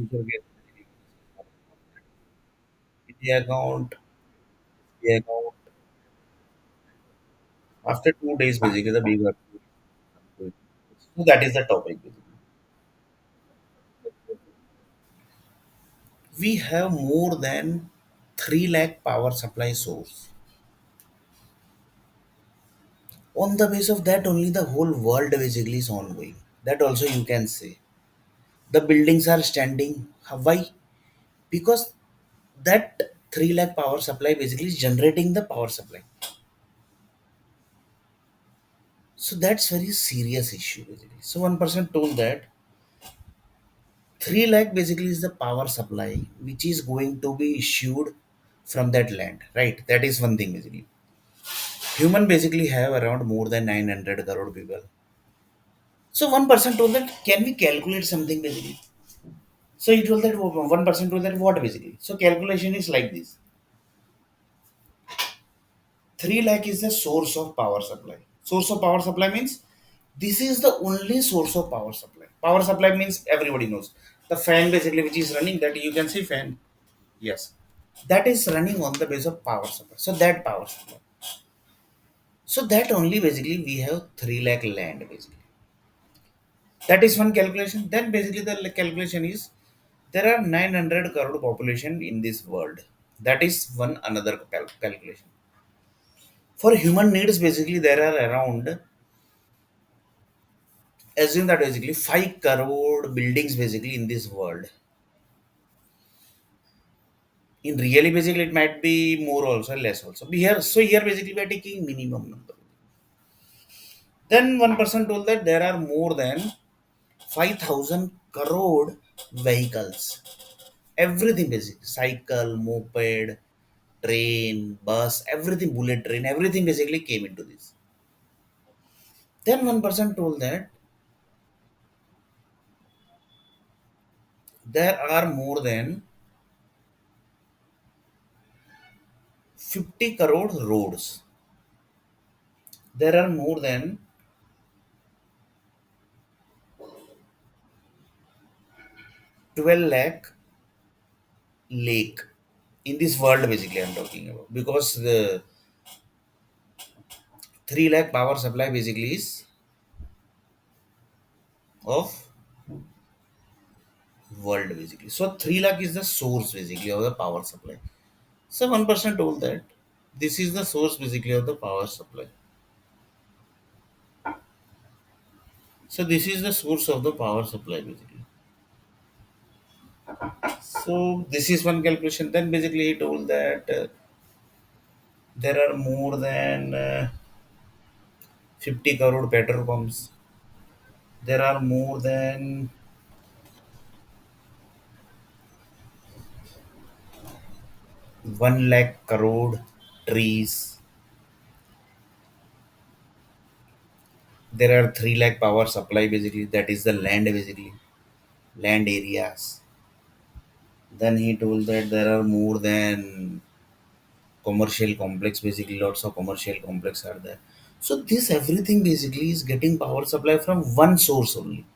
future gets India account, India account. After 2 days, basically, the big earthquake. So that is the topic. Basically. We have more than 3 lakh power supply source. On the base of that, only the whole world basically is ongoing. That also you can say. The buildings are standing. Why? Because that 3 lakh power supply basically is generating the power supply. So that's very serious issue basically. So one person told that 3 lakh basically is the power supply which is going to be issued from that land, right? That is one thing basically. Human basically have around more than 900 crore people. So one person told that can we calculate something basically? So he told that one person told that what basically? So calculation is like this. 3 lakh is the source of power supply. Source of power supply means this is the only source of power supply. Power supply means everybody knows. The fan basically which is running that you can see fan. Yes. That is running on the base of power supply. So that power supply. So that only basically we have 3 lakh land basically. That is one calculation. Then basically the calculation is there are 900 crore population in this world. That is one another calculation. For human needs basically there are around assume that basically 5 crore buildings basically in this world. In really basically it might be more also less also. We here so here basically we are taking minimum number. Then one person told that there are more than 5,000 crore vehicles. Everything basically cycle, moped, train, bus, everything bullet train, everything basically came into this. Then one person told that there are more than 50 crore roads. There are more than 12 lakh lake in this world basically I'm talking about because the 3 lakh power supply basically is of world basically. So 3 lakh is the source basically of the power supply. So one person told that this is the source basically of the power supply. So this is the source of the power supply basically. So this is one calculation. Then basically he told that there are more than 50 crore petrol pumps. There are more than 1 lakh crore trees. There are 3 lakh power supply basically. That is the land basically, land areas. Then he told that there are more than commercial complex basically, lots of commercial complex are there. So this everything basically is getting power supply from one source only.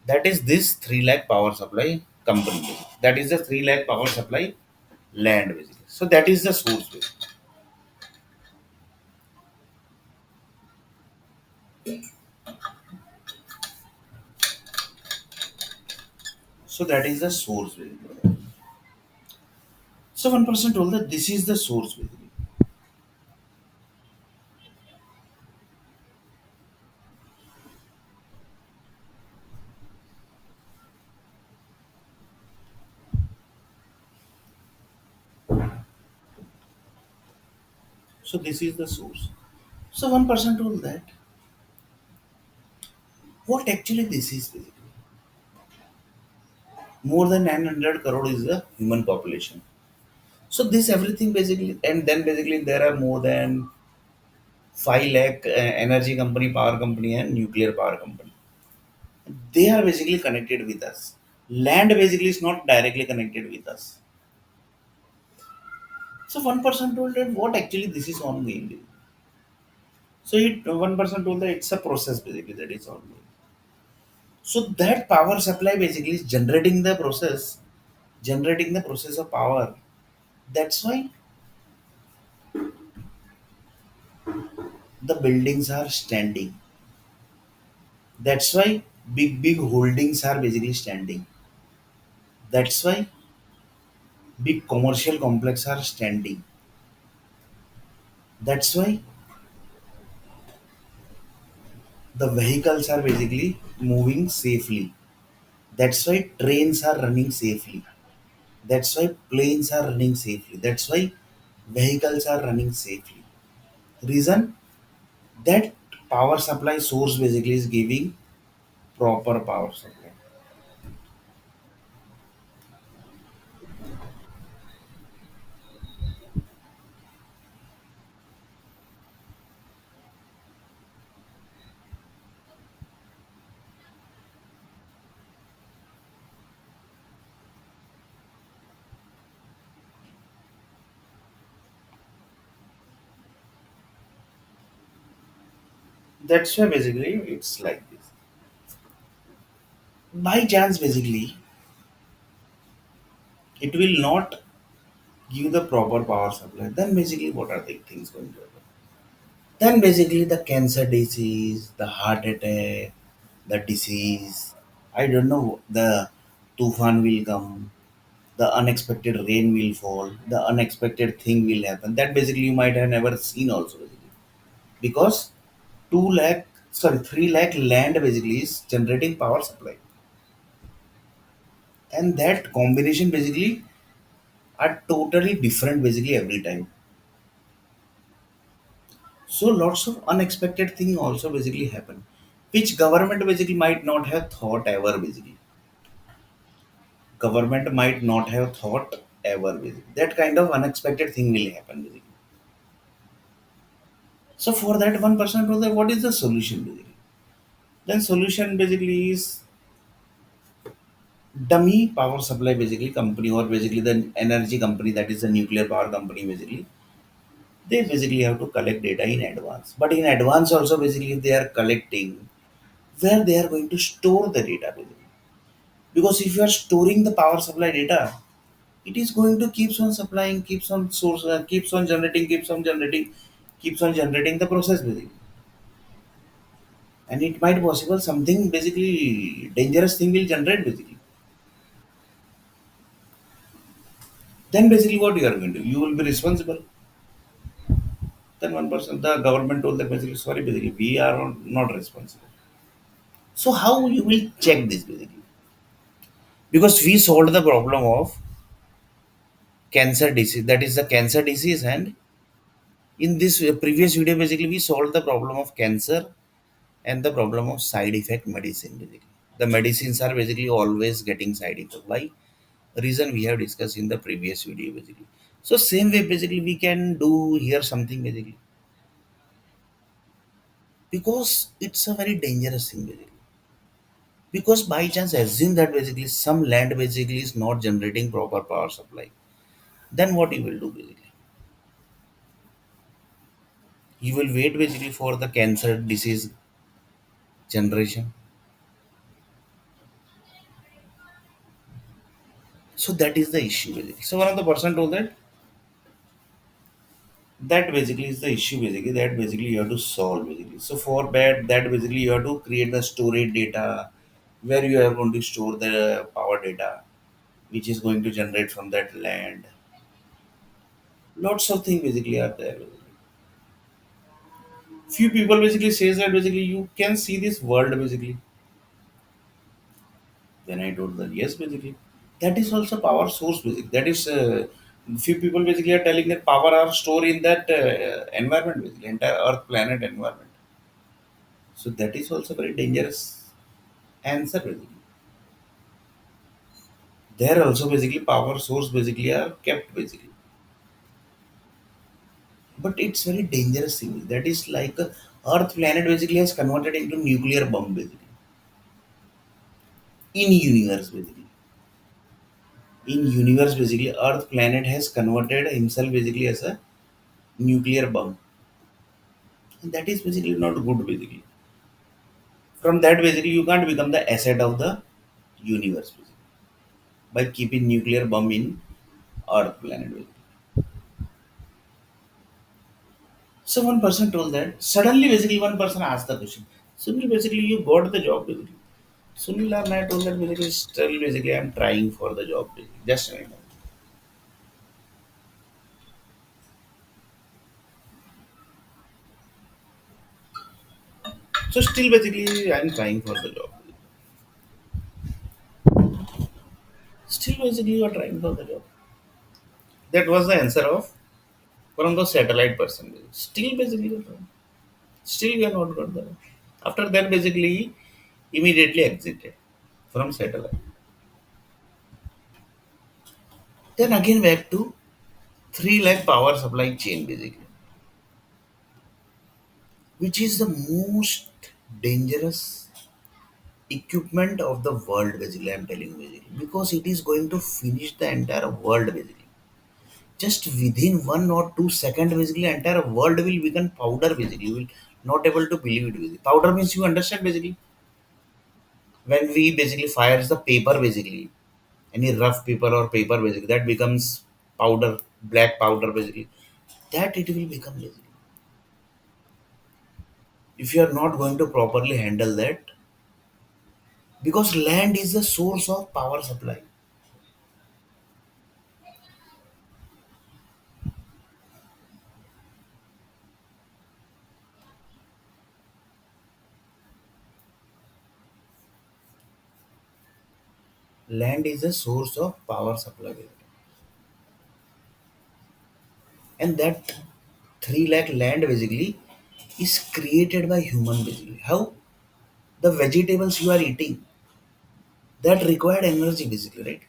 That is this 3 lakh power supply company basically. That is the 3 lakh power supply land basically. So that is the source basically. So that is the source basically. So one person told that this is the source basically. So this is the source. So one person told that what actually this is basically. More than 900 crore is the human population. So this everything basically, and then basically there are more than 5 lakh energy company, power company, and nuclear power company. They are basically connected with us. Land basically is not directly connected with us. So one person told that what actually this is ongoing. So one person told that it's a process basically that is ongoing. So that power supply basically is generating the process of power. That's why the buildings are standing. That's why big holdings are basically standing. That's why big commercial complexes are standing. That's why the vehicles are basically moving safely. That's why trains are running safely. That's why planes are running safely. That's why vehicles are running safely. Reason that power supply source basically is giving proper power supply. That's why basically it's like this. By chance basically it will not give the proper power supply. Then basically what are the things going to happen? Then basically the cancer disease, the heart attack, the disease, I don't know, the tufan will come, the unexpected rain will fall, the unexpected thing will happen. That basically you might have never seen also basically. Because 2 lakh, sorry, 3 lakh land basically is generating power supply. And that combination basically are totally different basically every time. So lots of unexpected thing also basically happen, which government basically might not have thought ever basically. Government might not have thought ever basically. That kind of unexpected thing will happen basically. So for that one person to that, what is the solution basically? Then solution basically is dummy power supply basically company or basically the energy company that is the nuclear power company basically. They basically have to collect data in advance. But in advance also basically they are collecting where they are going to store the data basically. Because if you are storing the power supply data, it is going to keeps on supplying, keeps on source, keeps on generating the process basically. And it might possible something basically dangerous thing will generate basically. Then basically what you are going to do? You will be responsible. Then one person, the government told that basically, sorry, basically, we are not responsible. So how you will check this basically? Because we solved the problem of cancer disease. That is the cancer disease, and in this previous video, basically, we solved the problem of cancer and the problem of side effect medicine. Basically, the medicines are basically always getting side effect. Why? Reason we have discussed in the previous video, basically. So same way, basically, we can do here something basically because it's a very dangerous thing basically. Because by chance assume that basically some land basically is not generating proper power supply, then what you will do basically? You will wait basically for the cancer disease generation. So that is the issue basically. So one of the person told that that basically is the issue basically that basically you have to solve basically. So for that basically you have to create the storage data where you are going to store the power data which is going to generate from that land. Lots of things basically are there. Few people basically says that basically you can see this world basically. Then I told that yes basically that is also power source basically. That is few people basically are telling that power are stored in that environment basically entire Earth planet environment. So that is also very dangerous answer basically. There also basically power source basically are kept basically. But it's very dangerous thing. That is like Earth planet basically has converted into nuclear bomb basically. In universe basically. In universe basically Earth planet has converted himself basically as a nuclear bomb. And that is basically not good basically. From that, basically, you can't become the asset of the universe basically, by keeping nuclear bomb in Earth planet. Basically. So one person told that suddenly, basically, one person asked the question. Sunil, basically, you got the job. Basically. Sunil and I told that basically, still, basically, I'm trying for the job. Basically. Just right now. So still, basically, I'm trying for the job. Still, basically, you are trying for the job. That was the answer of one of the satellite person. Still, basically, you're trying. Still, we are not got the job. After that, basically, immediately exited from satellite. Then again back to 3 lakh power supply chain basically, which is the most dangerous equipment of the world basically. I'm telling you basically because it is going to finish the entire world basically. Just within 1 or 2 seconds basically, entire world will become powder basically. You will not able to believe it basically. Powder means you understand basically when we basically fires the paper basically, any rough paper or paper basically that becomes powder, black powder basically. That it will become basically. If you are not going to properly handle that, because land is the source of power supply. Land is the source of power supply, and that 3 lakh land basically is created by human basically. How? The vegetables you are eating that required energy basically, right?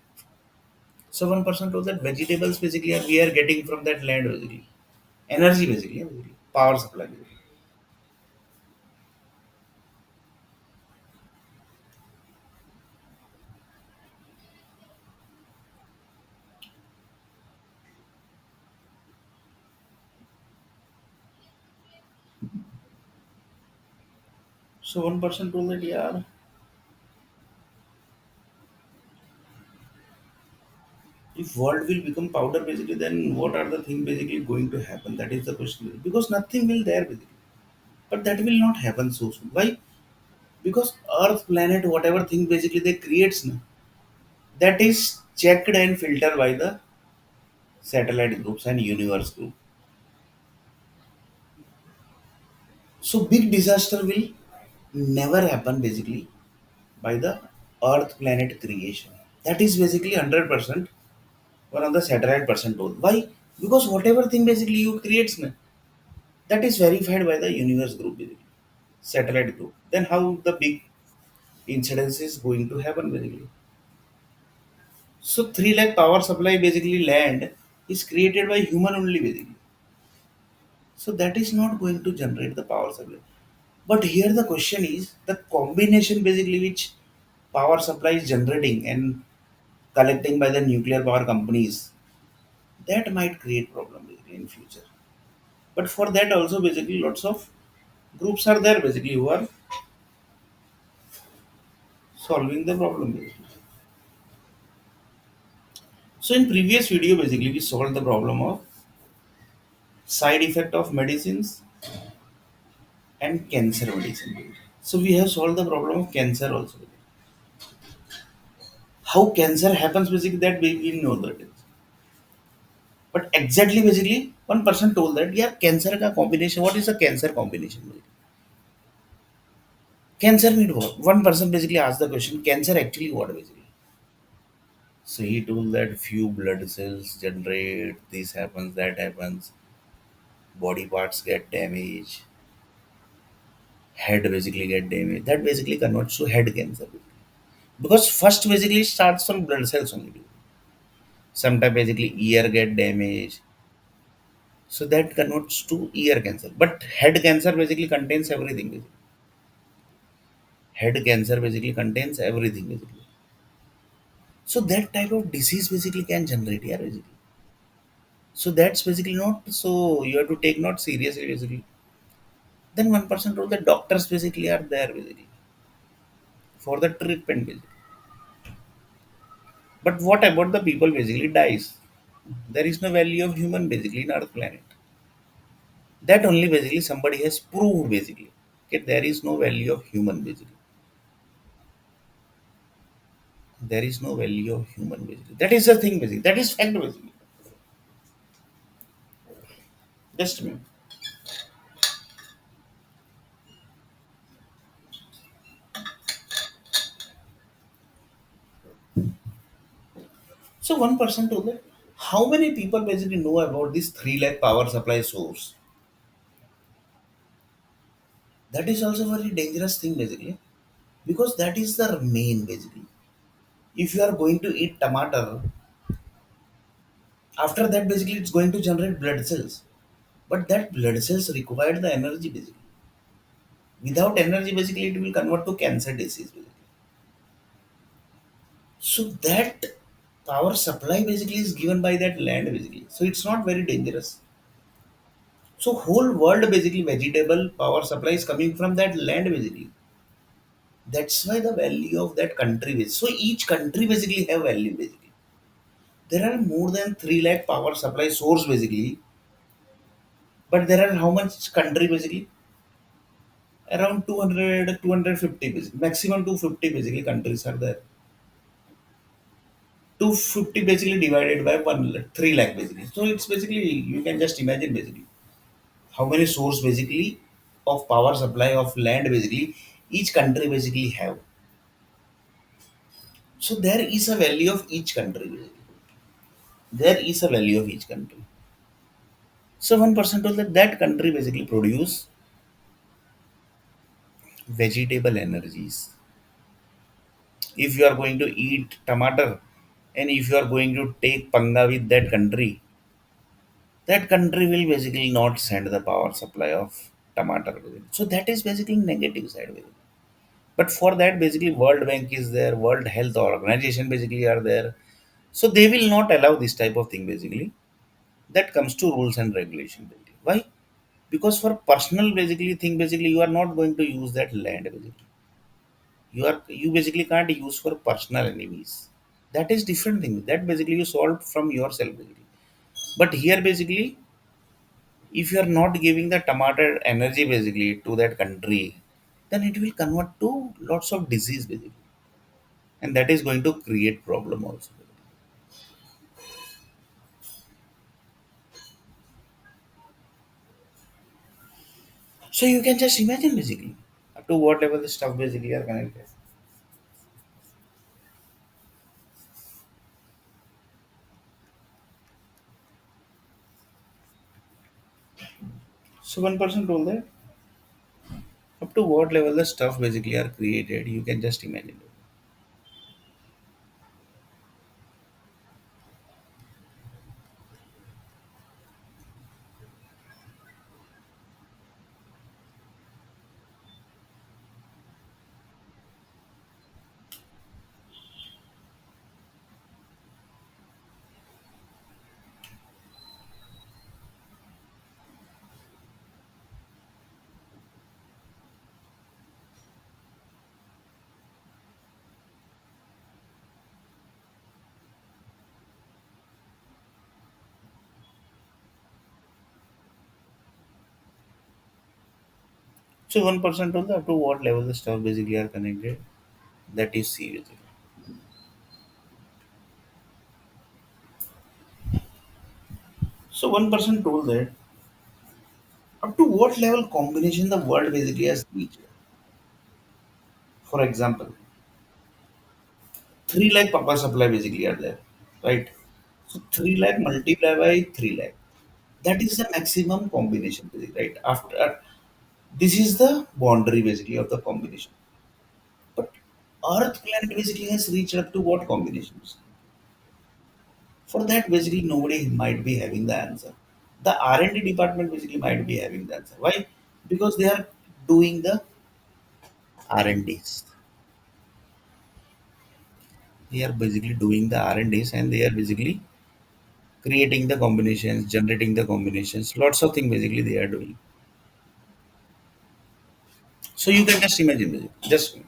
So one person told that vegetables basically are we are getting from that land basically, energy basically, yeah, basically. Power supply basically. So one person told that yeah, if world will become powder basically, then what are the things basically going to happen? That is the question. Because nothing will there basically. But that will not happen so soon. Why? Because Earth, planet, whatever thing basically they creates now, that is checked and filtered by the satellite groups and universe group. So big disaster will never happen basically by the Earth planet creation. That is basically 100% one of the satellite person told. Why? Because whatever thing basically you creates now, that is verified by the universe group basically, satellite group. Then how the big incidence is going to happen basically. So 3 lakh power supply basically land is created by human only basically. So that is not going to generate the power supply. But here the question is the combination basically which power supply is generating and collecting by the nuclear power companies, that might create problem basically in future. But for that also basically lots of groups are there basically who are solving the problem basically. So in previous video basically we solved the problem of side effect of medicines and cancer medicine. So we have solved the problem of cancer also. How cancer happens basically that we know that. But exactly basically one person told that yeah cancer ka combination. What is a cancer combination? Cancer need what? One person basically asked the question. Cancer actually what basically? So he told that few blood cells generate. This happens, that happens. Body parts get damaged. Head basically get damaged. That basically converts to head cancer. Because first basically starts from blood cells only. Sometimes basically ear get damaged. So that converts to ear cancer. But head cancer basically contains everything. Basically. Head cancer basically contains everything basically. So that type of disease basically can generate here basically. So that's basically not so you have to take not seriously basically. Then one person told that doctors basically are there basically. for the treatment basically. But what about the people basically dies? There is no value of human basically in our planet. That only basically somebody has proved basically. Okay, there is no value of human basically. There is no value of human basically. That is the thing basically. That is fact basically. Just a minute. So one person told that how many people basically know about this 3 lakh power supply source? That is also very dangerous thing basically because that is the main basically. If you are going to eat tomato, after that basically it's going to generate blood cells. But that blood cells require the energy basically. Without energy basically it will convert to cancer disease basically. So that power supply basically is given by that land basically. So it's not very dangerous. So whole world basically vegetable power supply is coming from that land basically. That's why the value of that country is. So each country basically have value basically. There are more than 3 lakh power supply source basically, but there are how much country basically? Around 200, 250 basically. Maximum 250 basically countries are there. 250 basically divided by 3 lakh basically. So it's basically, you can just imagine basically how many source basically of power supply of land basically each country basically have. So there is a value of each country basically. There is a value of each country. So one person told that that country basically produce vegetable energies. If you are going to eat tomato and if you are going to take panga with that country will basically not send the power supply of tomato. So that is basically negative side. Basically. But for that basically World Bank is there, World Health Organization basically are there. So they will not allow this type of thing basically. That comes to rules and regulation basically. Why? Because for personal basically thing basically you are not going to use that land basically. You basically can't use for personal enemies. That is different thing. That basically you solve from yourself basically. But here basically if you are not giving the tomato energy basically to that country, then it will convert to lots of disease basically. And that is going to create problem also. So you can just imagine basically up to what level the stuff basically are connected. So one person told that up to what level the stuff basically are created, you can just imagine. So one person told that up to what level the stuff basically are connected, that is C basically. So one person told that up to what level combination the world basically has reached. For example, 3 lakh power supply basically are there, right? So 3 lakh multiplied by 3 lakh. That is the maximum combination basically, right? After this is the boundary basically of the combination. But Earth planet basically has reached up to what combinations? For that basically nobody might be having the answer. The R&D department basically might be having the answer. Why? Because they are doing the R&Ds. They are basically doing the R&Ds and they are basically creating the combinations, generating the combinations, lots of things basically they are doing. So you can just imagine basically. Just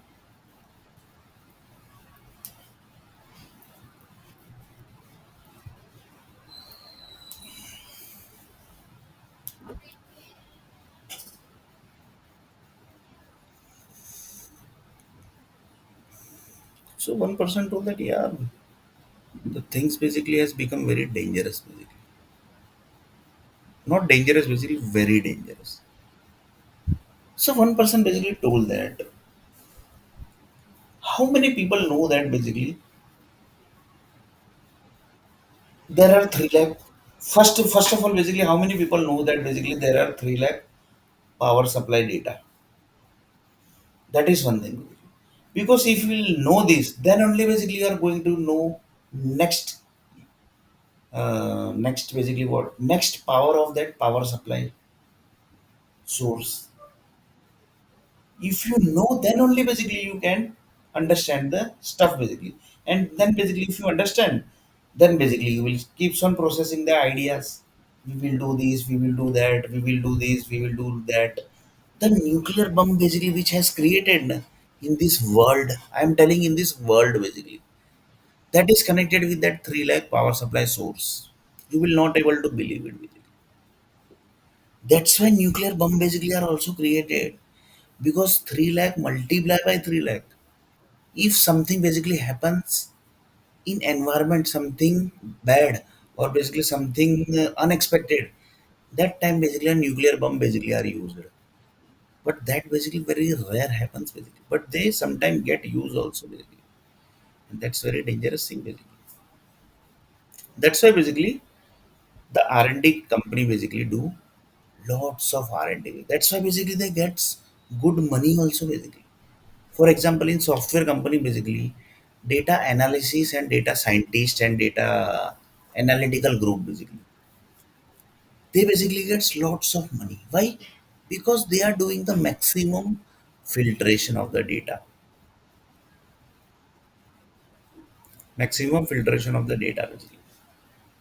So one person told that, yeah, the things basically has become very dangerous basically. Not dangerous basically, very dangerous. So one person basically told that how many people know that basically there are 3 lakh. First of all, basically, how many people know that basically there are 3 lakh power supply data? That is one thing. Because if you will know this, then only basically you are going to know next, next basically what? Next power of that power supply source. If you know, then only basically you can understand the stuff basically. And then basically if you understand, then basically you will keeps on processing the ideas. We will do this, we will do that, we will do this, we will do that. The nuclear bomb basically which has created in this world, I am telling in this world basically, that is connected with that 3 lakh power supply source. You will not able to believe it basically. That's why nuclear bomb basically are also created, because 3 lakh multiply by 3 lakh. If something basically happens in environment, something bad or basically something unexpected, that time basically a nuclear bomb basically are used. But that basically very rare happens basically. But they sometimes get used also basically. And that's very dangerous thing basically. That's why basically the R&D company basically do lots of R&D. That's why basically they get good money also basically. For example, in software company basically, data analysis and data scientist and data analytical group basically, they basically gets lots of money. Why? Because they are doing the maximum filtration of the data, maximum filtration of the data basically.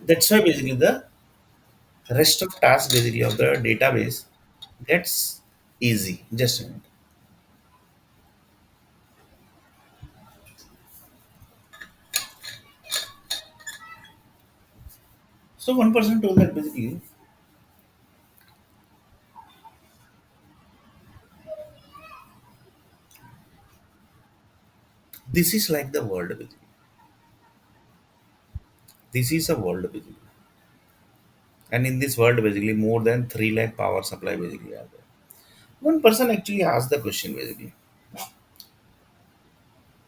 That's why basically the rest of task basically of the database gets easy. Just a minute. So one person told that basically this is like the world basically. This is a world basically. And in this world basically more than 3 lakh power supply basically are there. One person actually asked the question basically,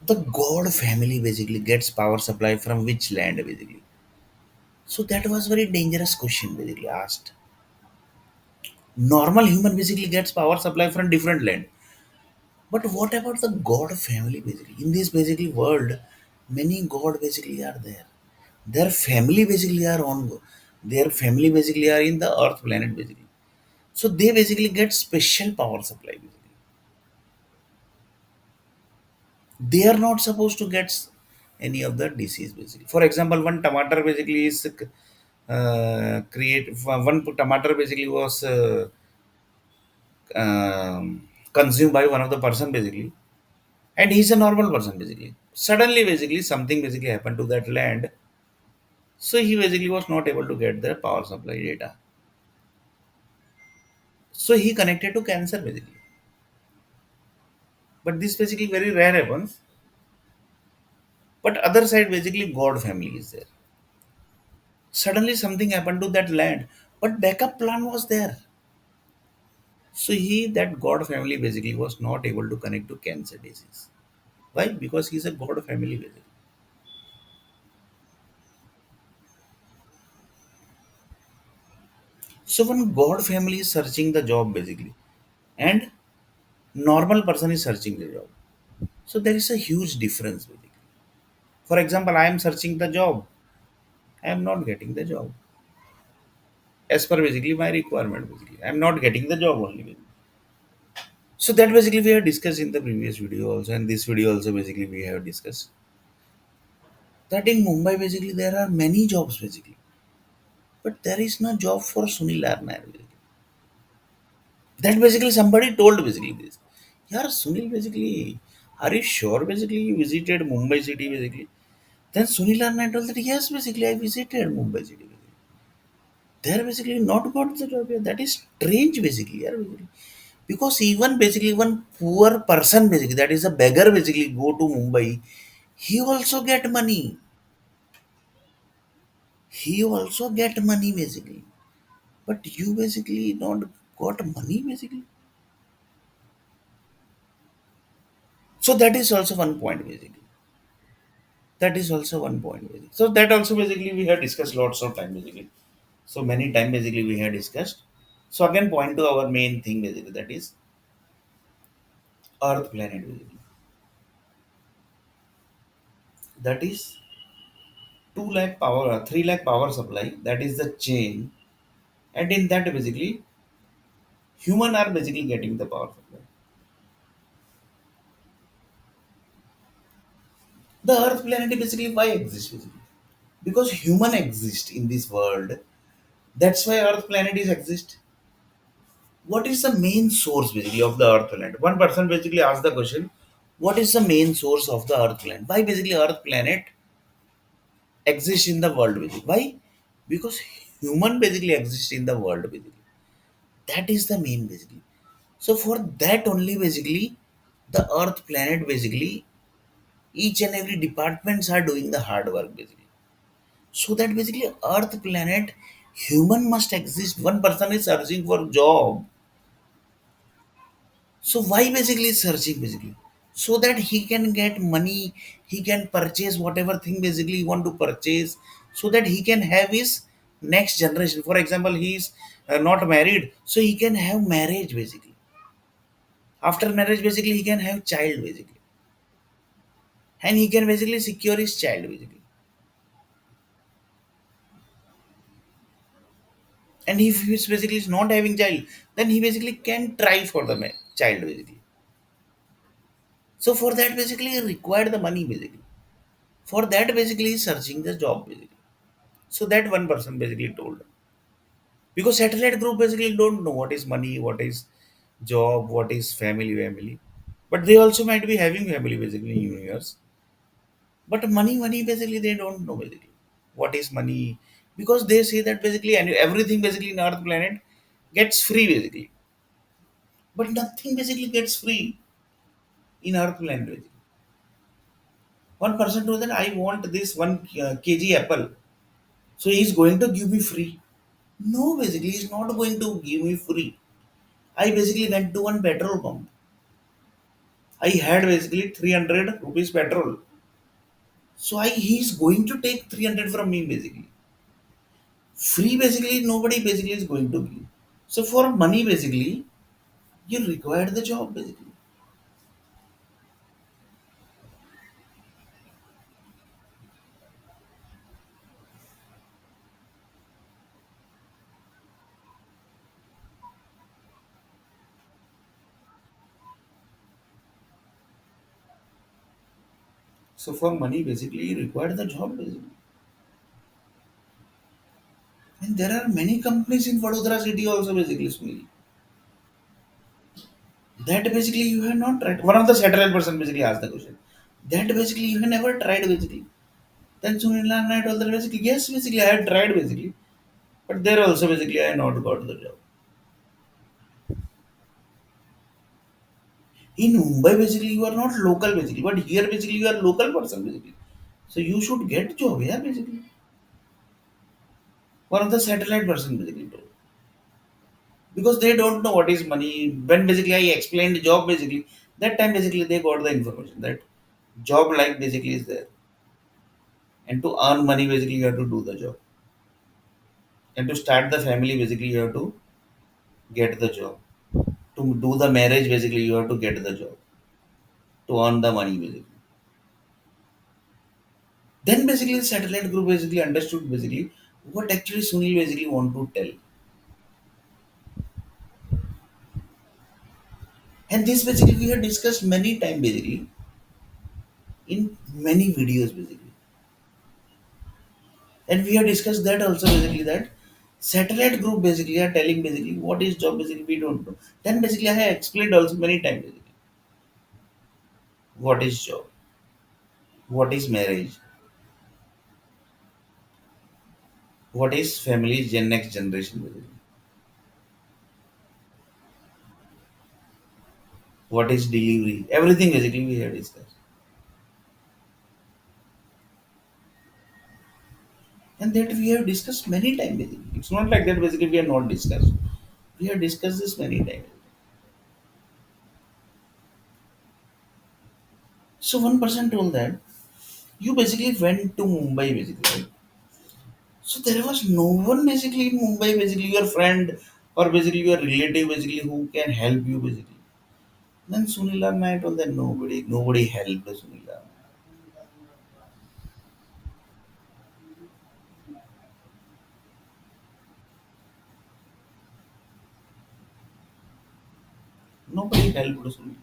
the god family basically gets power supply from which land basically? So that was very dangerous question basically asked. Normal human basically gets power supply from different land, but what about the god family basically? In this basically world, many god basically are there. Their family basically are on, their family basically are in the earth planet basically. So they basically get special power supply basically. They are not supposed to get any of the disease basically. For example, one tomato basically is create one tomato basically was consumed by one of the person basically, and he's a normal person basically. Suddenly basically something basically happened to that land, so he basically was not able to get the power supply data. So he connected to cancer basically. But this basically very rare happens. But other side basically God family is there. Suddenly something happened to that land, but backup plan was there. So he, that God family basically was not able to connect to cancer disease. Why? Because he's a God family basically. So when God family is searching the job basically, and normal person is searching the job, so there is a huge difference basically. For example, I am searching the job, I am not getting the job as per basically my requirement basically. I am not getting the job only. Basically. So that basically we have discussed in the previous video also, and this video also basically we have discussed that in Mumbai basically there are many jobs basically, but there is no job for Sunil Arnair. That basically somebody told basically this. Yeah, Sunil basically, are you sure basically you visited Mumbai city basically? Then Sunil Arnair told that yes, basically I visited Mumbai city. Basically. They're basically not got the job. Yeah. That is strange basically. Yeah, basically. Because even basically one poor person basically, that is a beggar basically go to Mumbai, he also get money. He also get money basically. But you basically not got money basically. So that is also one point basically. That is also one point basically. So that also basically we have discussed lots of time basically. So many time basically we have discussed. So again point to our main thing basically, that is Earth planet basically. That is 2 lakh power, 3 lakh power supply. That is the chain, and in that basically human are basically getting the power supply. The Earth planet basically why exists basically? Because human exist in this world. That's why Earth planet is exist. What is the main source basically of the Earth planet? One person basically asked the question, what is the main source of the Earth planet? Why basically Earth planet exists in the world basically? Why? Because human basically exists in the world basically. That is the main basically. So for that only basically the Earth planet basically each and every departments are doing the hard work basically. So that basically Earth planet human must exist. One person is searching for job. So why basically searching basically? So that he can get money, he can purchase whatever thing basically he want to purchase, so that he can have his next generation. For example, he is not married, so he can have marriage basically. After marriage, basically he can have child basically, and he can basically secure his child basically. And if he is basically is not having child, then he basically can try for the child basically. So for that basically he required the money basically. For that basically he is searching the job basically. So that one person basically told, because satellite group basically don't know what is money, what is job, what is family, but they also might be having family basically in universe. But money basically they don't know basically what is money, because they say that basically and everything basically in Earth planet gets free basically, but nothing basically gets free in Earth planet basically. One person told that I want this one kg apple, so he's going to give me free. No, basically he's not going to give me free. I basically went to one petrol pump. I had basically 300 rupees petrol. So he's going to take 300 from me basically. Free basically nobody basically is going to give. So for money basically you require the job basically. So for money basically you require the job basically. And there are many companies in Vadodara city also basically Sunil. That basically you have not tried. One of the satellite person basically asked the question. That basically you have never tried basically. Then Sunil and I told them basically yes basically I had tried basically. But there also basically I not got the job. In Mumbai, basically, you are not local, basically, but here, basically, you are local person, basically. So you should get job, yeah, basically. One of the satellite person, basically, told. Because they don't know what is money. When basically I explained job, basically, that time, basically, they got the information that job like basically is there. And to earn money, basically, you have to do the job. And to start the family, basically, you have to get the job. To do the marriage, basically, you have to get the job. To earn the money, basically. Then basically the satellite group basically understood basically what actually Sunil basically want to tell. And this basically we have discussed many times basically in many videos basically. And we have discussed that also basically that satellite group basically are telling basically what is job basically we don't know. Then basically I have explained also many times basically what is job, what is marriage, what is family next generation basically, what is delivery, everything basically we have discussed. and that we have discussed many times. Basically, it's not like that. Basically, we have not discussed. We have discussed this many times. So one person told that you basically went to Mumbai, basically. Right? So there was no one basically in Mumbai, basically your friend or basically your relative, basically who can help you, basically. Then Sunila and I told that nobody helped Sunila. Nobody helped Sunila.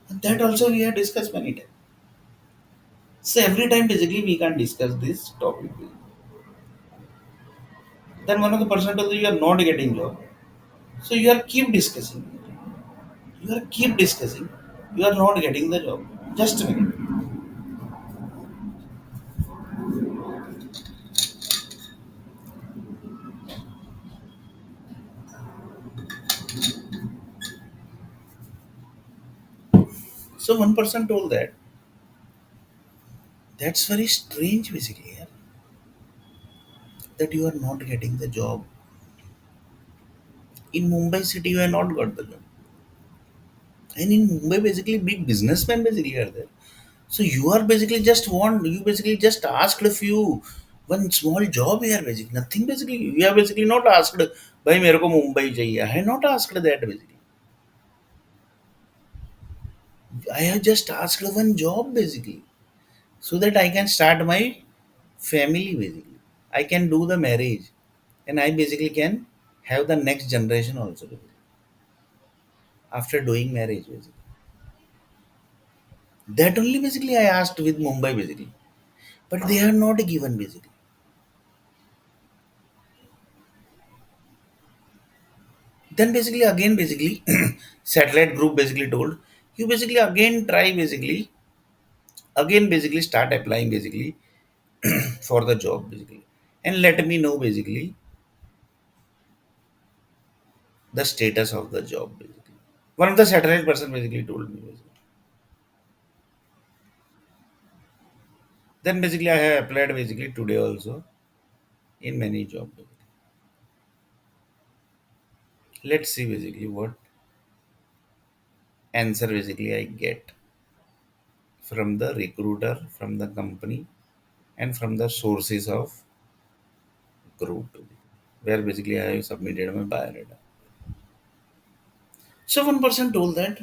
And that also we have discussed many times. So every time basically we can discuss this topic. Then one of the person told you are not getting job. So you are keep discussing. You are keep discussing. You are not getting the job. Just a minute. So one person told that that's very strange basically, yeah, that you are not getting the job. In Mumbai city you have not got the job. And in Mumbai basically big businessmen basically are there. So you are basically just want you basically just asked a few one small job here basically. Nothing basically. You have basically not asked भाई मेरे को मुंबई चाहिए. I have not asked that basically. I have just asked one job basically. So that I can start my family basically. I can do the marriage. And I basically can have the next generation also basically, after doing marriage basically. That only basically I asked with Mumbai basically. But they are not given basically. Then basically again basically satellite group basically told you basically again try basically again basically start applying basically for the job basically and let me know basically the status of the job basically. One of the satellite person basically told me basically. Then basically I have applied basically today also in many jobs. Let's see basically what answer basically I get from the recruiter, from the company, and from the sources of group where basically I have submitted my biodata. So one person told that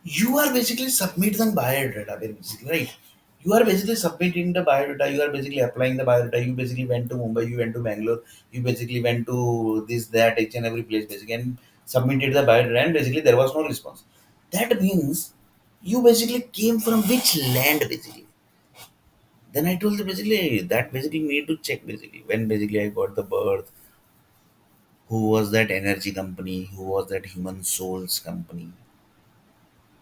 you are basically submitting biodata, basically, right? You are basically submitting the biodata, you are basically applying the biodata, you basically went to Mumbai, you went to Bangalore, you basically went to this, that, each and every place basically and submitted the biodata and basically there was no response. That means you basically came from which land basically. Then I told them basically that basically need to check basically when basically I got the birth, who was that energy company, who was that human souls company.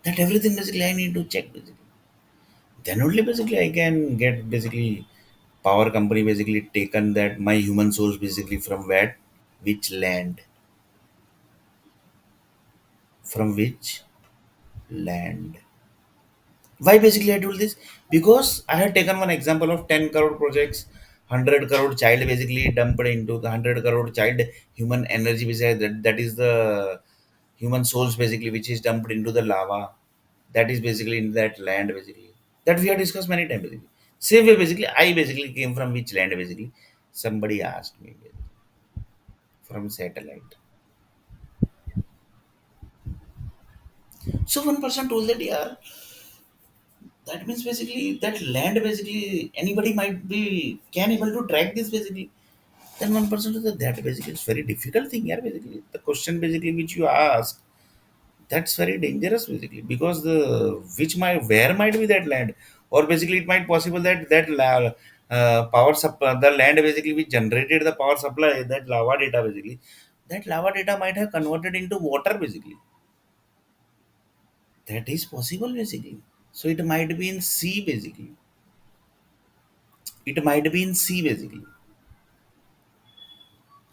That everything basically I need to check basically. Then only basically I can get basically power company basically taken that my human source basically from where, which land, from which land. Why basically I told this? Because I had taken one example of 10 crore projects, 100 crore child basically dumped into the 100 crore child human energy beside that is the human souls basically which is dumped into the lava. That is basically in that land basically. That we have discussed many times basically. Same way basically I basically came from which land basically. Somebody asked me basically, from satellite. So one person told that yeah, that means basically that land basically anybody might be can able to track this basically. Then one person said that basically it's very difficult thing here basically. The question basically which you ask, that's very dangerous basically because the which might where might be that land or basically it might possible that power supply the land basically which generated the power supply that lava data basically that lava data might have converted into water basically. That is possible basically. So it might be in sea basically. It might be in sea basically.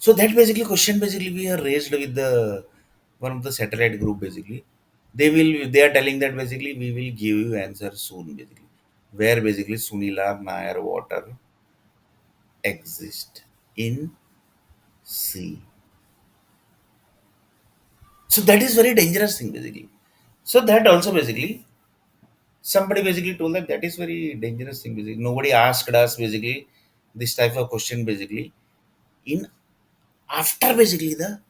So that basically question basically we are raised with the one of the satellite group basically. They are telling that basically we will give you answer soon basically. Where basically Sunilar Nair water exist in sea. So that is very dangerous thing basically. So that also basically somebody basically told that that is very dangerous thing basically. Nobody asked us basically this type of question basically. In after basically the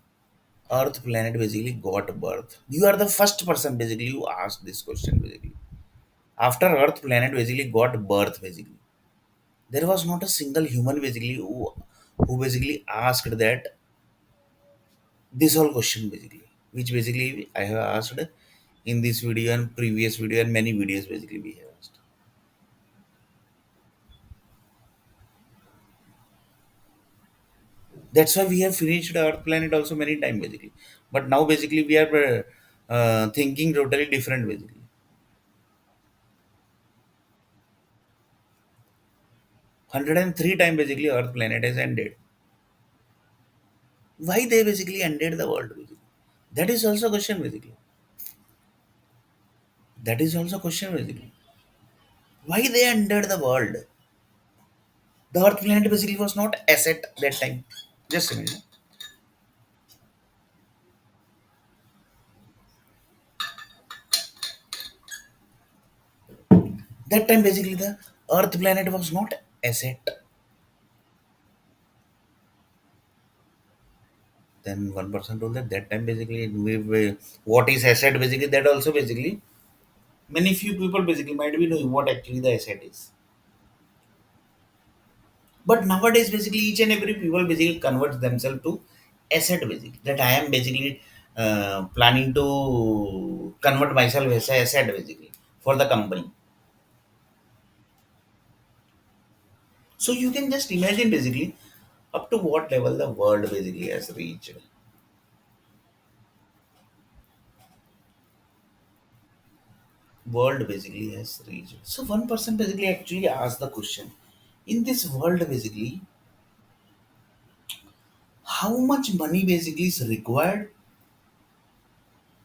Earth planet basically got birth. You are the first person basically who asked this question basically. After Earth planet basically got birth basically, there was not a single human basically who basically asked that this whole question basically, which basically I have asked in this video and previous video and many videos basically we have asked. That's why we have finished Earth planet also many times basically. But now basically we are thinking totally different basically. 103 times basically Earth planet has ended. Why they basically ended the world basically? That is also a question basically. That is also a question basically. Why they ended the world? The Earth planet basically was not asset that time. Just a minute. That time basically the Earth planet was not asset. Then one person told that that time basically what is asset basically that also basically many few people basically might be knowing what actually the asset is. But nowadays, basically, each and every people basically converts themselves to asset basically. That I am basically planning to convert myself as a asset basically for the company. So you can just imagine basically up to what level the world basically has reached. World basically has reached. So one person basically actually asked the question: in this world basically, how much money basically is required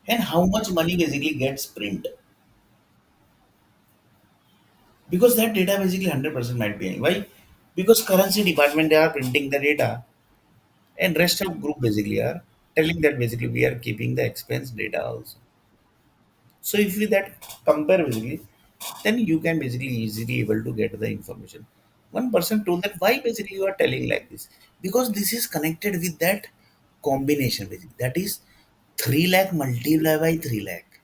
and how much money basically gets print? Because that data basically 100% might be why, because currency department they are printing the data and rest of group basically are telling that basically we are keeping the expense data also. So if you that compare basically, then you can basically easily able to get the information. One person told that why basically you are telling like this, because this is connected with that combination basically, that is 3 lakh multiplied by 3 lakh,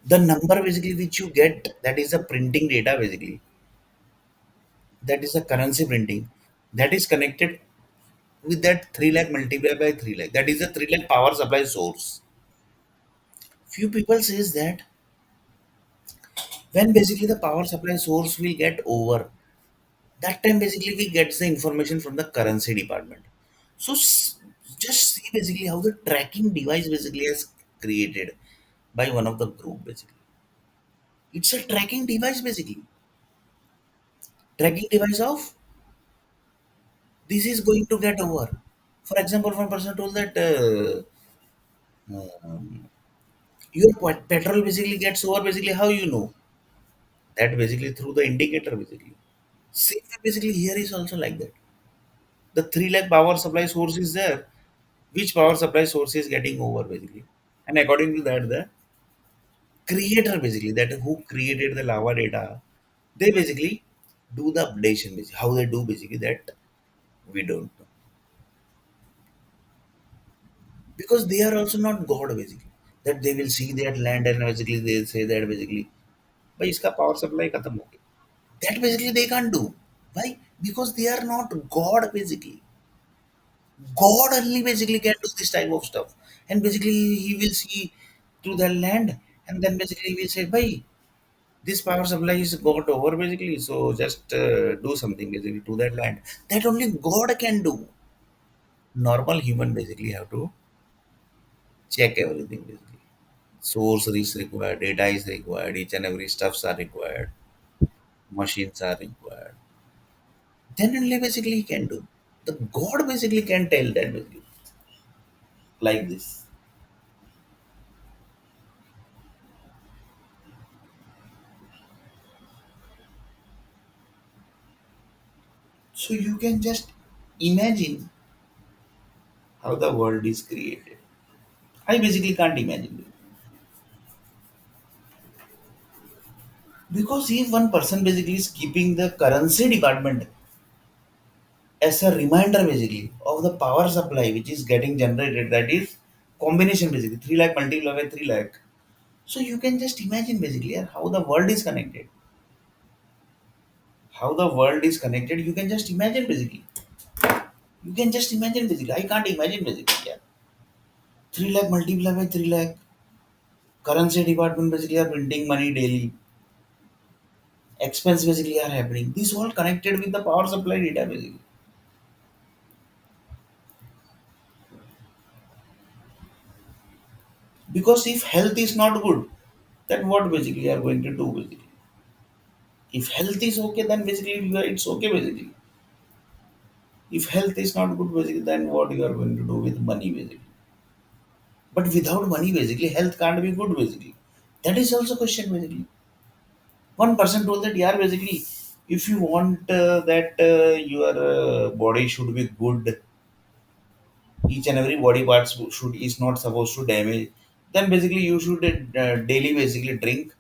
the number basically which you get, that is the printing data basically, that is a currency printing, that is connected with that 3 lakh multiplied by 3 lakh, that is a 3 lakh power supply source. Few people says that when basically the power supply source will get over, that time basically we get the information from the currency department. So just see basically how the tracking device basically has created by one of the group basically. It's a tracking device basically, tracking device of this is going to get over. For example, one person told that um, your petrol basically gets over basically, how you know that basically through the indicator basically. Same way basically here is also like that. The 3 lakh power supply source is there. Which power supply source is getting over basically? And according to that, the creator basically, that who created the lava data, they basically do the updation basically. How they do basically that we don't know. Because they are also not God basically. That they will see that land and basically they say that basically भाई इसका power supply खत्म हो गया. That basically they can't do. Why? Because they are not God basically. God only basically can do this type of stuff. And basically he will see through the land and then basically he will say, Bhai, this power supply is got over basically. So just do something basically to that land. That only God can do. Normal human basically have to check everything basically. Source is required, data is required, each and every stuffs are required, machines are required. then only basically he can do. The God basically can tell that basically like this. So you can just imagine how the world is created. I basically can't imagine it. Because if one person basically is keeping the currency department as a reminder basically of the power supply which is getting generated, that is combination basically 3 lakh multiplied by 3 lakh. So you can just imagine basically how the world is connected. How the world is connected, you can just imagine basically. You can just imagine basically. I can't imagine basically. Yeah. 3 lakh multiplied by 3 lakh. Currency department basically are printing money daily. Expense basically are happening. This all connected with the power supply data basically. Because if health is not good, then what basically are going to do basically? If health is okay, then basically it's okay basically. If health is not good basically, then what you are going to do with money basically? But without money basically, health can't be good basically. That is also question basically. One person told that yeah basically, if you want that your body should be good, each and every body parts should is not supposed to damage, then basically you should daily basically drink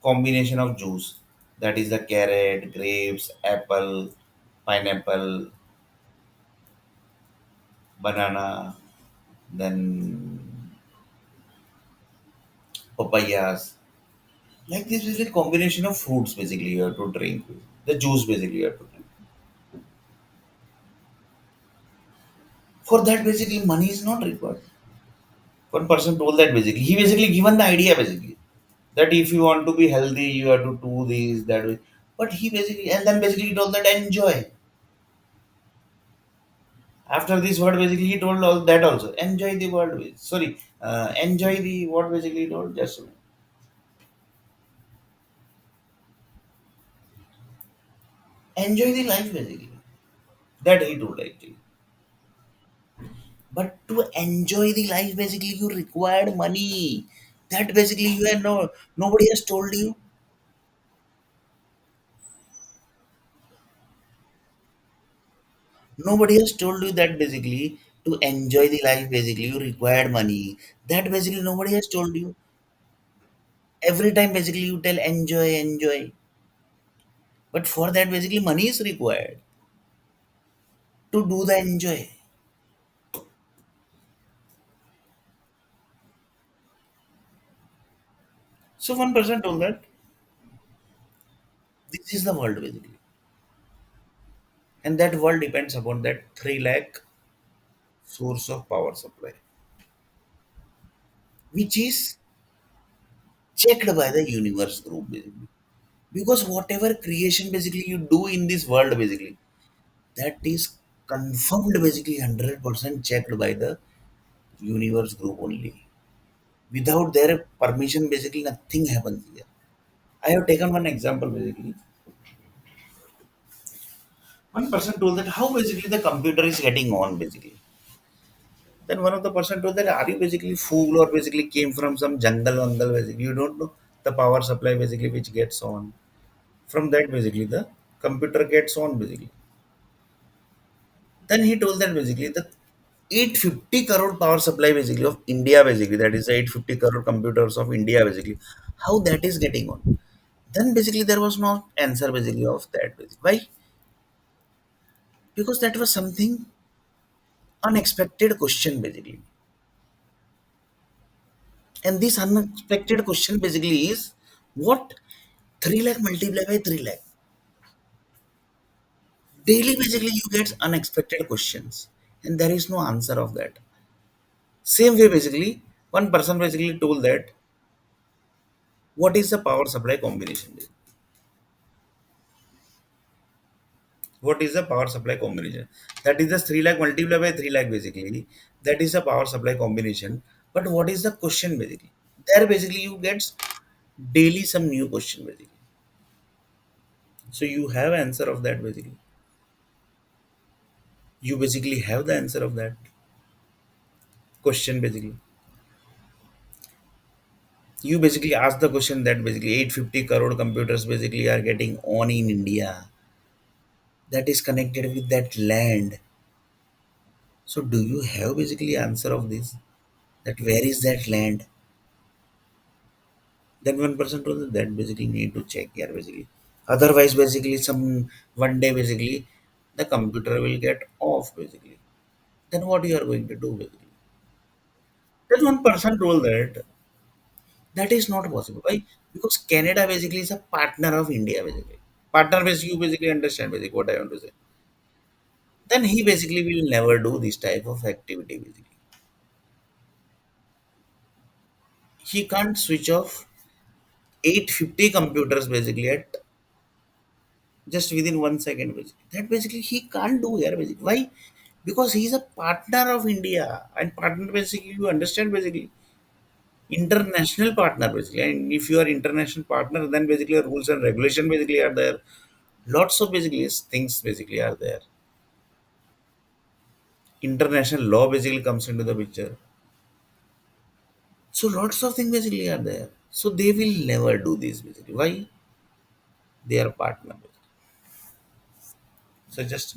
combination of juice, that is the carrot, grapes, apple, pineapple, banana, then papayas, like this is a combination of fruits basically you have to drink, the juice basically you have to drink. For that basically money is not required. One person told that basically he basically given the idea basically that if you want to be healthy you have to do this that way, but he basically and then basically he told that enjoy. After this word basically he told all that also enjoy the world sorry, enjoy the what basically he told just a minute. Enjoy the life basically, that he told actually. But to enjoy the life basically you required money, that basically you had no, nobody has told you. Nobody has told you that basically to enjoy the life basically you required money. That basically nobody has told you. Every time basically you tell enjoy, enjoy. But for that basically money is required to do the enjoy. So one person told that this is the world basically. And that world depends upon that 3 lakh source of power supply, which is checked by the universe group basically. Because whatever creation basically you do in this world basically, that is confirmed basically 100% checked by the universe group only. Without their permission, basically nothing happens here. I have taken one example basically. One person told that how basically the computer is getting on basically. Then one of the person told that are you basically fool or basically came from some jungle basically. You don't know the power supply basically which gets on. From that basically the computer gets on basically. Then he told that basically the 850 crore power supply basically of India basically, that is 850 crore computers of India basically, how that is getting on. Then basically there was no answer basically of that basically. Why? Because that was something unexpected question basically. And this unexpected question basically is what 3 lakh multiplied by 3 lakh. Daily basically you get unexpected questions and there is no answer of that. Same way basically one person basically told that what is the power supply combination? What is the power supply combination? That is the 3 lakh multiplied by 3 lakh basically. That is the power supply combination. But what is the question basically? There basically you get daily some new question basically. So you have answer of that basically. You basically have the answer of that question basically. You basically ask the question that basically 850 crore computers basically are getting on in India that is connected with that land. So do you have basically answer of this? That where is that land? Then one person told that basically need to check here basically. Otherwise basically some one day basically the computer will get off basically. Then what you are going to do basically? Then one person told that that is not possible. Why? Because Canada basically is a partner of India basically. Partner basically you basically understand basically what I want to say. Then he basically will never do this type of activity basically. He can't switch off 850 computers basically at just within 1 second basically. That basically he can't do here basically. Why? Because he's a partner of India and partner basically you understand basically international partner basically. And if you are international partner, then basically rules and regulation basically are there. Lots of basically things basically are there. International law basically comes into the picture. So lots of things basically are there. So they will never do this basically. Why? They are partner. Basically. So just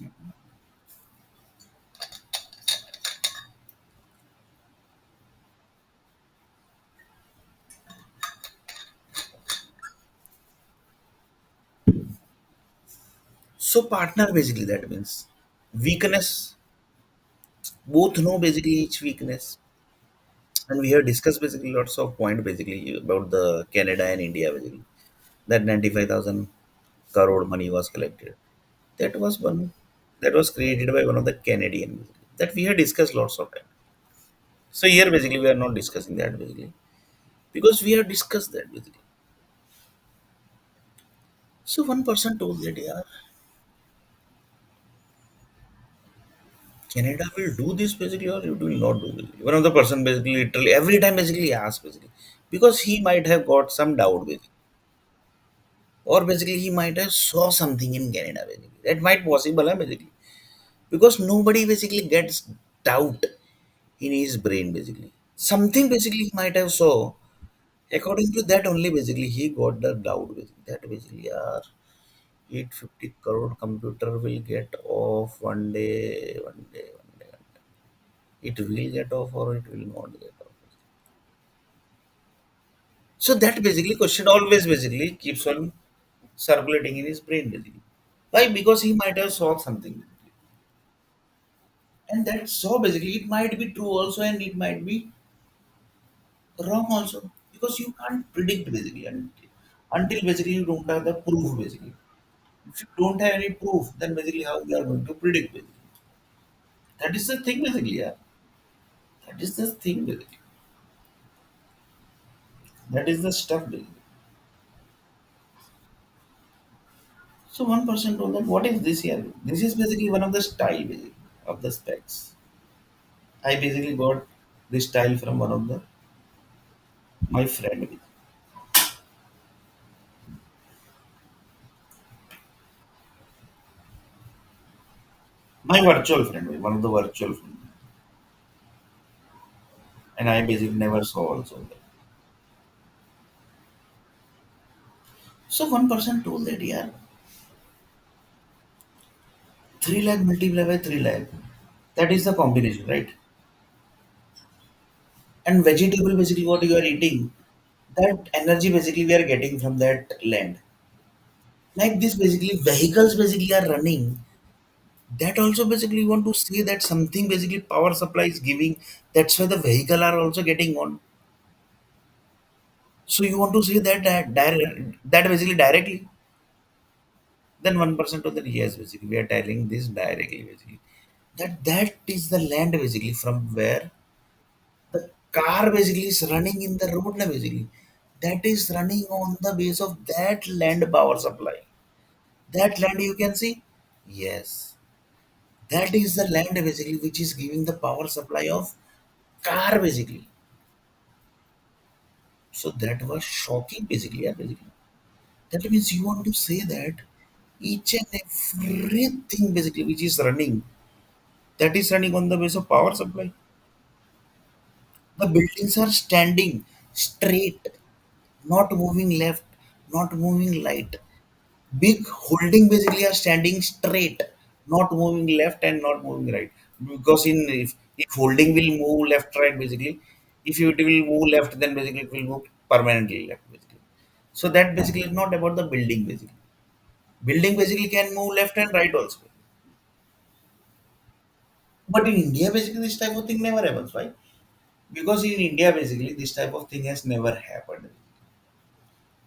so partner basically that means weakness. Both know basically each weakness. And we have discussed basically lots of point basically about the Canada and India basically. That 95,000 crore money was collected. That was one that was created by one of the Canadian that we have discussed lots of time. So here basically we are not discussing that basically because we have discussed that basically. So one person told that yeah, Canada will do this basically or it will not do basically. One of the person basically literally every time basically asks basically because he might have got some doubt basically or basically he might have saw something in Canada basically. That might possible basically because nobody basically gets doubt in his brain basically. Something basically he might have saw. According to that only basically he got the doubt basically that basically 850 crore computer will get off one day, one day, one day. It will get off or it will not get off. So that basically question always basically keeps on circulating in his brain basically. Why? Because he might have saw something. And that saw basically it might be true also and it might be wrong also. Because you can't predict basically until basically you don't have the proof basically. If you don't have any proof, then basically how you are going to predict basically. That is the thing basically, yeah. That is the thing basically. That is the stuff basically. So one person told that what is this here? This is basically one of the style basically of the specs. I basically got this style from one of the my friend. Basically. My virtual friend, basically, one of the virtual friend. And I basically never saw also. So one person told that yeah, 3 lakh multiplied by 3 lakh. That is the combination, right? And vegetable basically what you are eating, that energy basically we are getting from that land. Like this basically vehicles basically are running. That also basically you want to say that something basically power supply is giving. That's why the vehicle are also getting on. So you want to say that basically directly. Then 1% of the yes basically we are telling this directly basically. That is the land basically from where the car basically is running in the road na basically. That is running on the base of that land power supply. That land you can see? Yes. That is the land basically which is giving the power supply of car basically. So that was shocking basically, yeah, basically. That means you want to say that each and everything basically which is running. That is running on the base of power supply. The buildings are standing straight, not moving left, not moving right. Big holding basically are standing straight, not moving left and not moving right. Because if holding will move left, right, basically, if it will move left, then basically it will move permanently left, basically. So that basically is not about the building, basically. Building basically can move left and right also. But in India, basically, this type of thing never happens, right? Because in India, basically, this type of thing has never happened.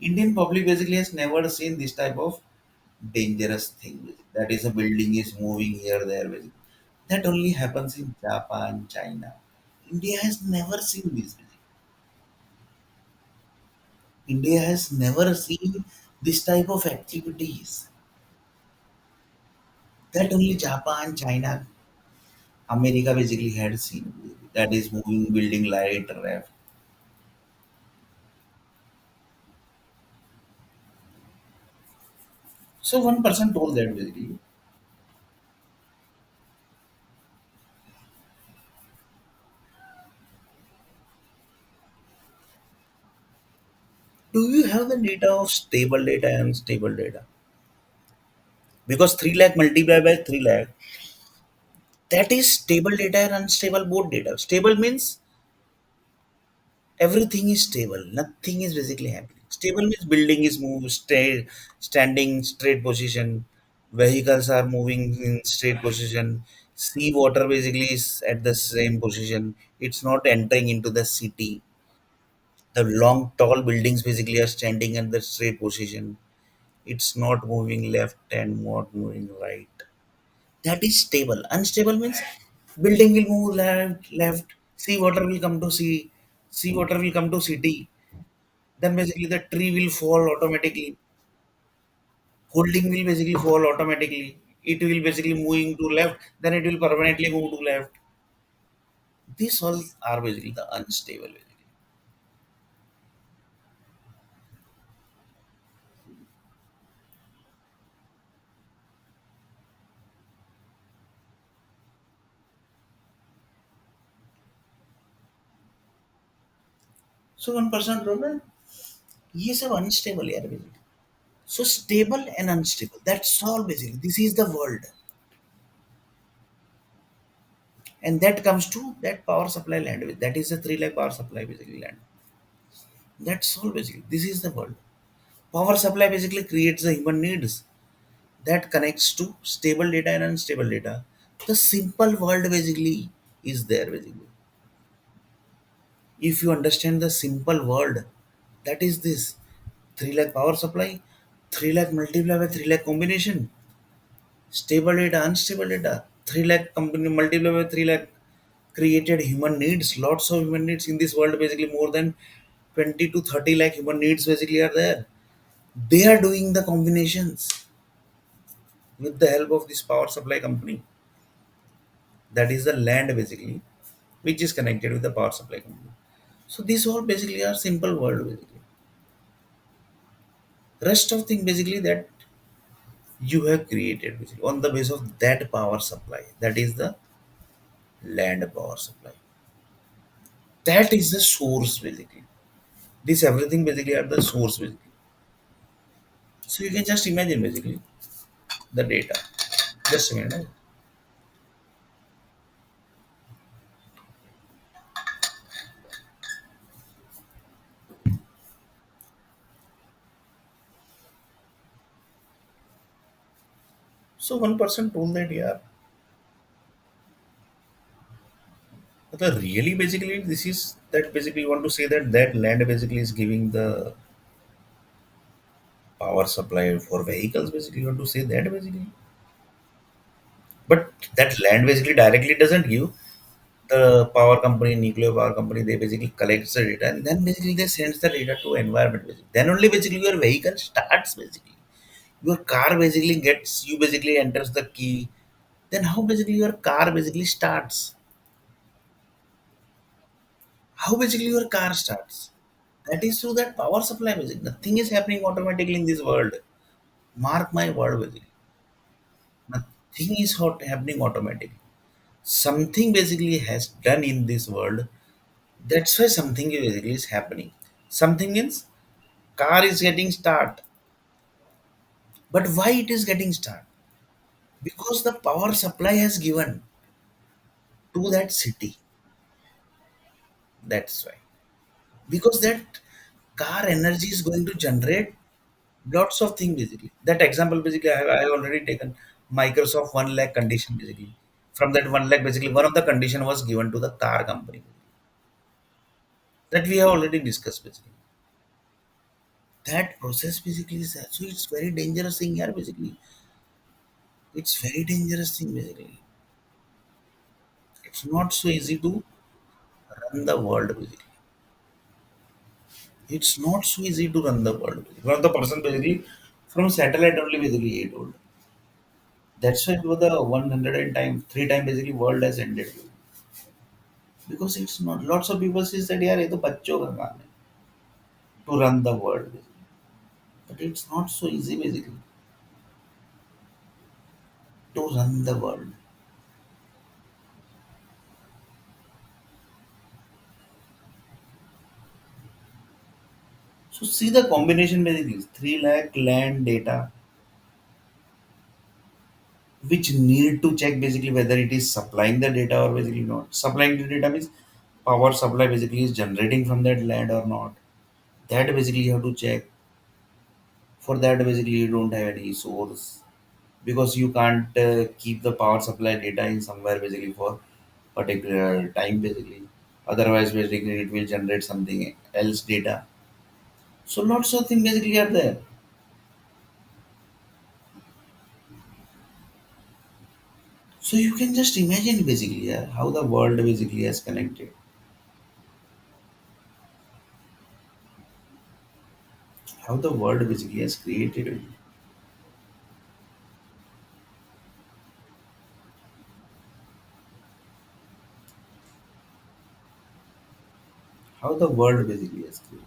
Indian public basically has never seen this type of dangerous thing. That is, a building is moving here, there. Basically. That only happens in Japan, China. India has never seen this. India has never seen this type of activities. That only Japan, China, America basically had seen. That is moving building light, left. So one person told that basically. Do you have the data of stable data and unstable data? Because 3 lakh multiplied by 3 lakh, that is stable data and unstable both data. Stable means everything is stable, nothing is basically happening. Stable means building is moved, standing straight position, vehicles are moving in straight position, sea water basically is at the same position, it's not entering into the city. The long tall buildings basically are standing at the straight position. It's not moving left and not moving right. That is stable. Unstable means building will move left, sea water will come to sea water will come to city. Then basically the tree will fall automatically. Holding will basically fall automatically. It will basically moving to left, then it will permanently move to left. These all are basically the unstable basically. So one person problem, yes, are unstable here basically. So stable and unstable. That's all basically. This is the world. And that comes to that power supply land. That is the 3 lakh power supply basically land. That's all basically. This is the world. Power supply basically creates the human needs that connects to stable data and unstable data. The simple world basically is there basically. If you understand the simple world, that is this 3 lakh power supply, 3 lakh multiplied by 3 lakh combination, stable data, unstable data, 3 lakh company multiplied by 3 lakh created human needs, lots of human needs in this world basically more than 20 to 30 lakh human needs basically are there. They are doing the combinations with the help of this power supply company. That is the land basically, which is connected with the power supply company. So these all basically are simple world basically. Rest of thing basically that you have created basically on the base of that power supply. That is the land power supply. That is the source basically. This everything basically are the source basically. So you can just imagine basically the data. Just a minute. So one person told that yeah, but really basically this is that basically you want to say that that land basically is giving the power supply for vehicles basically you want to say that basically. But that land basically directly doesn't give the power company, nuclear power company, they basically collects the data and then basically they sends the data to environment basically. Then only basically your vehicle starts basically. Your car basically gets you basically enters the key. Then how basically your car basically starts? How basically your car starts? That is through that power supply basically. Nothing is happening automatically in this world. Mark my word basically. Nothing is happening automatically. Something basically has done in this world. That's why something basically is happening. Something means car is getting start. But why it is getting start? Because the power supply has given to that city. That's why. Because that car energy is going to generate lots of things basically. That example basically I have already taken Microsoft 1 lakh condition basically. From that 1 lakh basically one of the condition was given to the car company. That we have already discussed basically. That process basically is that. So it's very dangerous thing here basically. It's very dangerous thing basically. It's not so easy to run the world basically. It's not so easy to run the world. One of the person basically from satellite only basically he told. That's why for the 100 time, three time basically world has ended. Because it's not lots of people says that यार ये तो बच्चों का काम है to run the world basically. But it's not so easy basically to run the world. So see the combination basically is 3 lakh land data which need to check basically whether it is supplying the data or basically not. Supplying the data means power supply basically is generating from that land or not. That basically you have to check. For that basically you don't have any source because you can't keep the power supply data in somewhere basically for particular time basically. Otherwise basically it will generate something else data. So lots of things basically are there. So you can just imagine basically how the world basically has connected, how the world basically has created, how the world basically has created,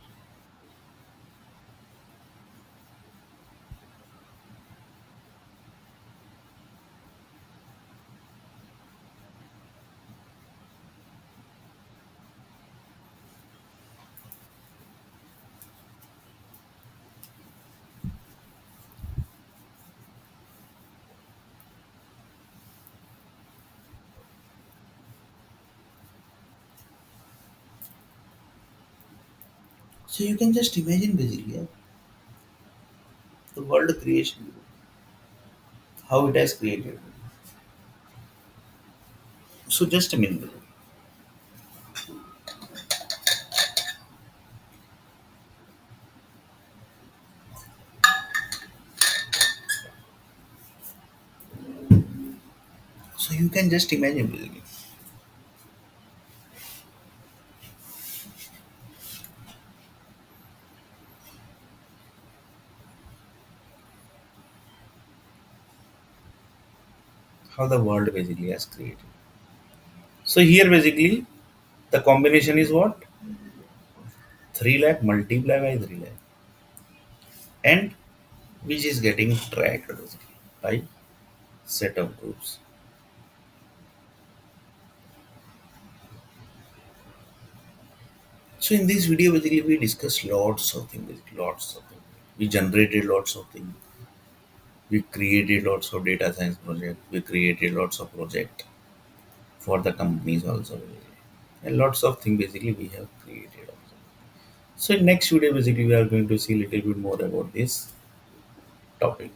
'So you can just imagine basically the world creation, how it has created. So just a minute. So you can just imagine basically how the world basically has created. So here basically the combination is what? 3 lakh multiply by 3 lakh and which is getting tracked basically by set of groups. So in this video basically we discussed lots of things, basically, lots of things. We generated lots of things. We created lots of data science project. We created lots of project for the companies also. And lots of things basically we have created also. So in next video basically we are going to see a little bit more about this topic.